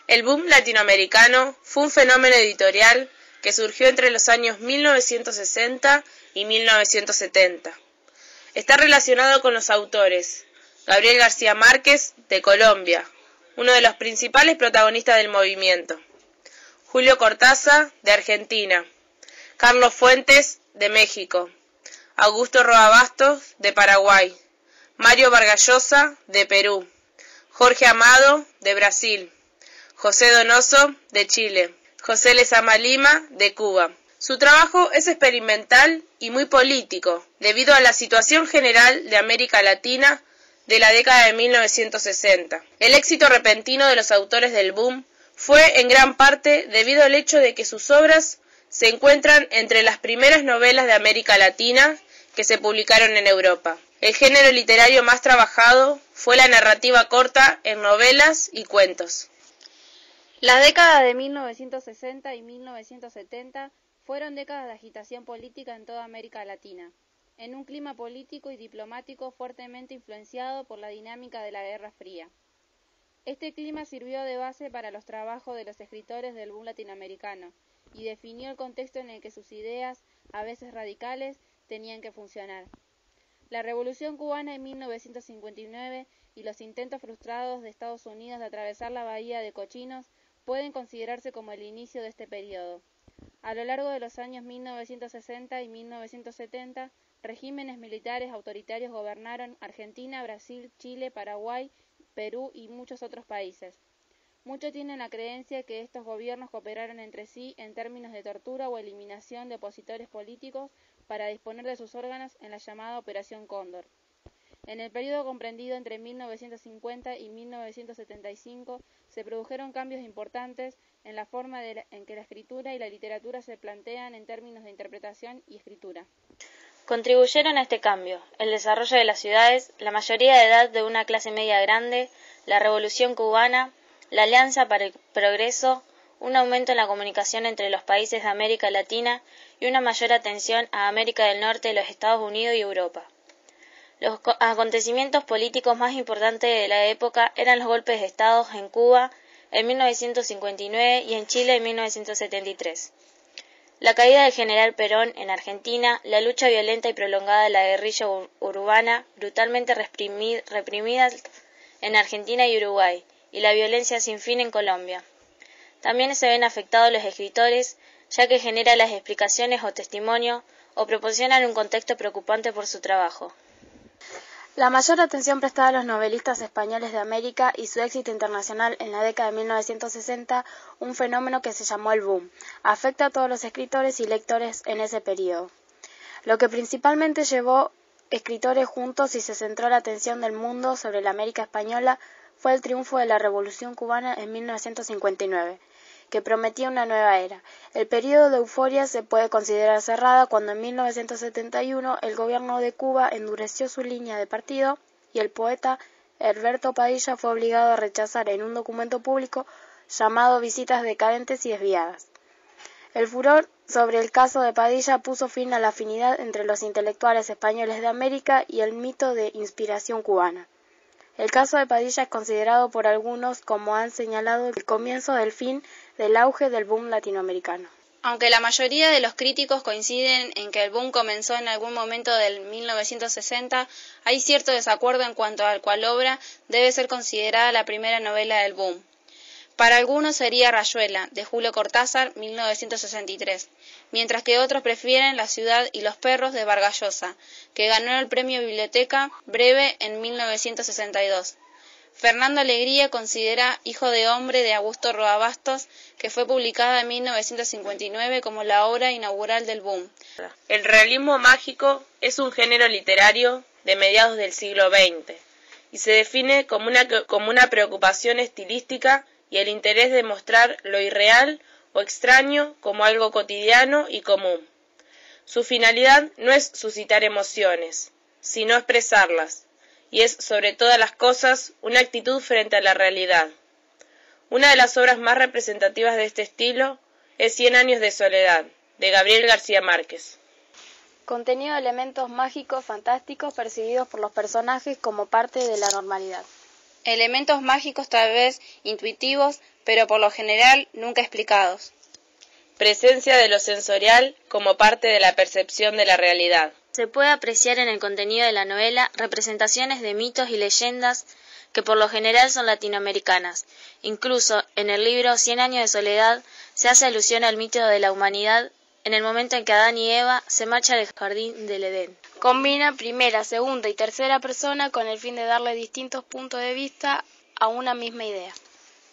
El boom latinoamericano fue un fenómeno editorial que surgió entre los años 1960 y 1970. Está relacionado con los autores Gabriel García Márquez, de Colombia, uno de los principales protagonistas del movimiento; Julio Cortázar, de Argentina; Carlos Fuentes, de México; Augusto Roa Bastos, de Paraguay; Mario Vargas Llosa, de Perú; Jorge Amado, de Brasil; José Donoso, de Chile; José Lezama Lima, de Cuba. Su trabajo es experimental y muy político, debido a la situación general de América Latina de la década de 1960. El éxito repentino de los autores del boom fue en gran parte debido al hecho de que sus obras se encuentran entre las primeras novelas de América Latina que se publicaron en Europa. El género literario más trabajado fue la narrativa corta en novelas y cuentos. Las décadas de 1960 y 1970 fueron décadas de agitación política en toda América Latina, en un clima político y diplomático fuertemente influenciado por la dinámica de la Guerra Fría. Este clima sirvió de base para los trabajos de los escritores del boom latinoamericano y definió el contexto en el que sus ideas, a veces radicales, tenían que funcionar. La Revolución Cubana en 1959 y los intentos frustrados de Estados Unidos de atravesar la Bahía de Cochinos pueden considerarse como el inicio de este periodo. A lo largo de los años 1960 y 1970, regímenes militares autoritarios gobernaron Argentina, Brasil, Chile, Paraguay, Perú y muchos otros países. Muchos tienen la creencia que estos gobiernos cooperaron entre sí en términos de tortura o eliminación de opositores políticos para disponer de sus órganos en la llamada Operación Cóndor. En el periodo comprendido entre 1950 y 1975 se produjeron cambios importantes en la forma en que la escritura y la literatura se plantean en términos de interpretación y escritura. Contribuyeron a este cambio el desarrollo de las ciudades, la mayoría de edad de una clase media grande, la Revolución Cubana, la Alianza para el Progreso, un aumento en la comunicación entre los países de América Latina y una mayor atención a América del Norte, los Estados Unidos y Europa. Los acontecimientos políticos más importantes de la época eran los golpes de Estado en Cuba en 1959 y en Chile en 1973. La caída del general Perón en Argentina, la lucha violenta y prolongada de la guerrilla urbana, brutalmente reprimida en Argentina y Uruguay, y la violencia sin fin en Colombia. También se ven afectados los escritores, ya que generan las explicaciones o testimonios o proporcionan un contexto preocupante por su trabajo. La mayor atención prestada a los novelistas españoles de América y su éxito internacional en la década de 1960, un fenómeno que se llamó el boom, afecta a todos los escritores y lectores en ese periodo. Lo que principalmente llevó escritores juntos y se centró la atención del mundo sobre la América española fue el triunfo de la Revolución Cubana en 1959, que prometía una nueva era. El periodo de euforia se puede considerar cerrada cuando en 1971 el gobierno de Cuba endureció su línea de partido y el poeta Herberto Padilla fue obligado a rechazar en un documento público llamado Visitas decadentes y desviadas. El furor sobre el caso de Padilla puso fin a la afinidad entre los intelectuales españoles de América y el mito de inspiración cubana. El caso de Padilla es considerado por algunos, como han señalado, el comienzo del fin del auge del boom latinoamericano. Aunque la mayoría de los críticos coinciden en que el boom comenzó en algún momento del 1960, hay cierto desacuerdo en cuanto a cuál obra debe ser considerada la primera novela del boom. Para algunos sería Rayuela, de Julio Cortázar, 1963, mientras que otros prefieren La ciudad y los perros, de Vargas Llosa, que ganó el premio Biblioteca Breve en 1962. Fernando Alegría considera Hijo de hombre, de Augusto Roa Bastos, que fue publicada en 1959 como la obra inaugural del boom. El realismo mágico es un género literario de mediados del siglo XX y se define como una preocupación estilística y el interés de mostrar lo irreal o extraño como algo cotidiano y común. Su finalidad no es suscitar emociones, sino expresarlas, y es sobre todas las cosas una actitud frente a la realidad. Una de las obras más representativas de este estilo es 100 años de soledad, de Gabriel García Márquez. Contenido de elementos mágicos fantásticos percibidos por los personajes como parte de la normalidad. Elementos mágicos tal vez intuitivos, pero por lo general nunca explicados. Presencia de lo sensorial como parte de la percepción de la realidad. Se puede apreciar en el contenido de la novela representaciones de mitos y leyendas que por lo general son latinoamericanas. Incluso en el libro 100 años de soledad se hace alusión al mito de la humanidad en el momento en que Adán y Eva se marchan del jardín del Edén. Combina primera, segunda y tercera persona con el fin de darle distintos puntos de vista a una misma idea.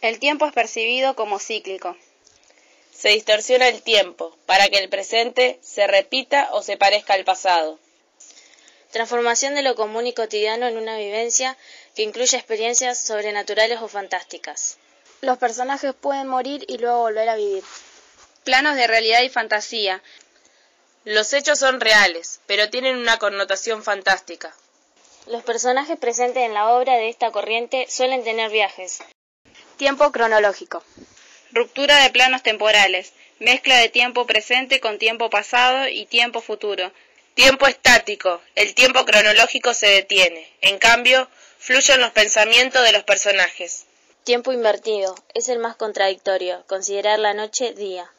El tiempo es percibido como cíclico. Se distorsiona el tiempo para que el presente se repita o se parezca al pasado. Transformación de lo común y cotidiano en una vivencia que incluye experiencias sobrenaturales o fantásticas. Los personajes pueden morir y luego volver a vivir. Planos de realidad y fantasía. Los hechos son reales, pero tienen una connotación fantástica. Los personajes presentes en la obra de esta corriente suelen tener viajes. Tiempo cronológico. Ruptura de planos temporales. Mezcla de tiempo presente con tiempo pasado y tiempo futuro. Tiempo estático. El tiempo cronológico se detiene. En cambio, fluyen los pensamientos de los personajes. Tiempo invertido. Es el más contradictorio. Considerar la noche día.